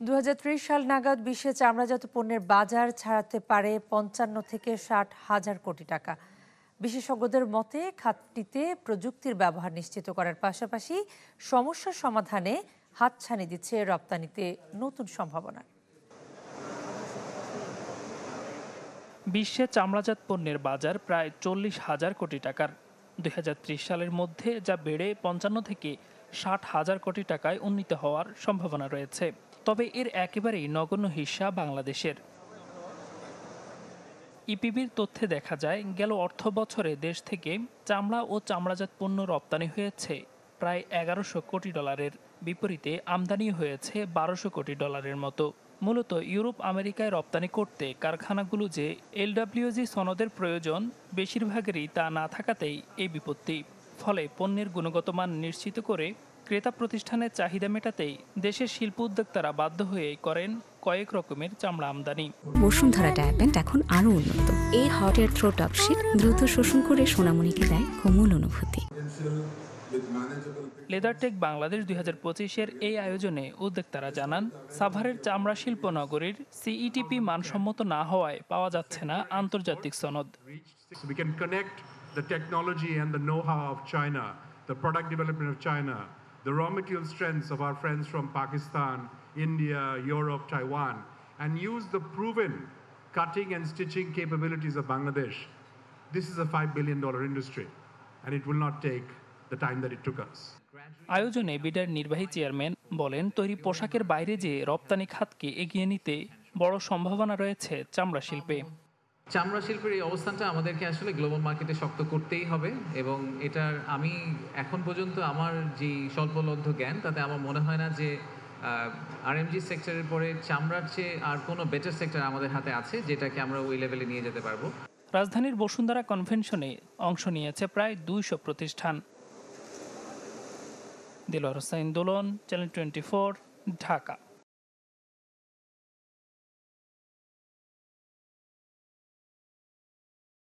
2030 সাল নাগাদ বিশ্বে চামড়াজাত পণ্যের বাজার ছাড়াতে পারে 55 থেকে 60 হাজার কোটি টাকা। বিশেষজ্ঞদের মতে খাতটিতে প্রযুক্তির ব্যবহার নিশ্চিত করার পাশাপাশি সমস্যার সমাধানে হাতছানি দিচ্ছে রপ্তানিতে নতুন সম্ভাবনা। বিশ্বে চামড়াজাত পণ্যের বাজার প্রায় 40,000 কোটি টাকার। 2030 সালের মধ্যে যা বেড়ে 55 থেকে 60 হাজার কোটি টাকায় উন্নীত হওয়ার সম্ভাবনা রয়েছে। তবে এর একেবারেই নগণ্য হিস্সা বাংলাদেশের। ইপিবির তথ্যে দেখা যায়, গেল অর্থ বছরে দেশ থেকে চামড়া ও চামড়াজাত পণ্য রপ্তানি হয়েছে প্রায় 1100 কোটি ডলারের, বিপরীতে আমদানি হয়েছে 1200 কোটি ডলারের মতো। মূলত ইউরোপ আমেরিকায় রপ্তানি করতে কারখানাগুলো যে এলডব্লিউজি সনদের প্রয়োজন, বেশিরভাগেরই তা না থাকাতেই এই বিপত্তি। ফলে পণ্যের গুণগত মান নিশ্চিত করে ক্রেতা প্রতিষ্ঠানের চাহিদা মেটাতেই দেশের শিল্প উদ্যোক্তারা বাধ্য হয়ে করেন কয়েক রকমের চামড়া আমদানি। বসুন্ধরা ডায়াপেন্ট এখন আরো উন্নত। এই hot air through top sheet দ্রুত শোষণ করে সোনামণিকে দেয় কোমল অনুভূতি। লেদারটেক বাংলাদেশ 2025-এর এই আয়োজনে উদ্যোক্তারা জানান, সাভারের চামড়া শিল্প নগরীর সিইটিপি মানসম্মত না হওয়ায় পাওয়া যাচ্ছে না আন্তর্জাতিক সনদ। We can connect the technology and the know-how of China, the product development of China, the raw material strengths of our friends from Pakistan, India, Europe, Taiwan, and use the proven cutting and stitching capabilities of Bangladesh. This is a $5 billion industry, and it will not take the time that it took us. আয়োজনে বিডার নির্বাহী chairman বলেন, তৈরি পোশাকের বাইরে যে রপ্তানি খাতকে এগিয়ে নিতে বড় সম্ভাবনা রয়েছে চামড়া শিল্পে। চামড়া শিল্পের এই অবস্থানটা আমাদেরকে আসলে গ্লোবাল মার্কেটে শক্ত করতেই হবে, এবং এটার আমি এখন পর্যন্ত আমার যে স্বল্পলব্ধ জ্ঞান তাতে আমার মনে হয় না যে আরএমজি সেক্টরের পরে চামড়ার চেয়ে আর কোনো বেটার সেক্টর আমাদের হাতে আছে যেটাকে আমরা ওই লেভেলে নিয়ে যেতে পারবো। রাজধানীর বসুন্ধরা কনভেনশনে অংশ নিয়েছে প্রায় 200 প্রতিষ্ঠান। দিলওয়ার হোসেন দোলন, চ্যানেল 24, ঢাকা।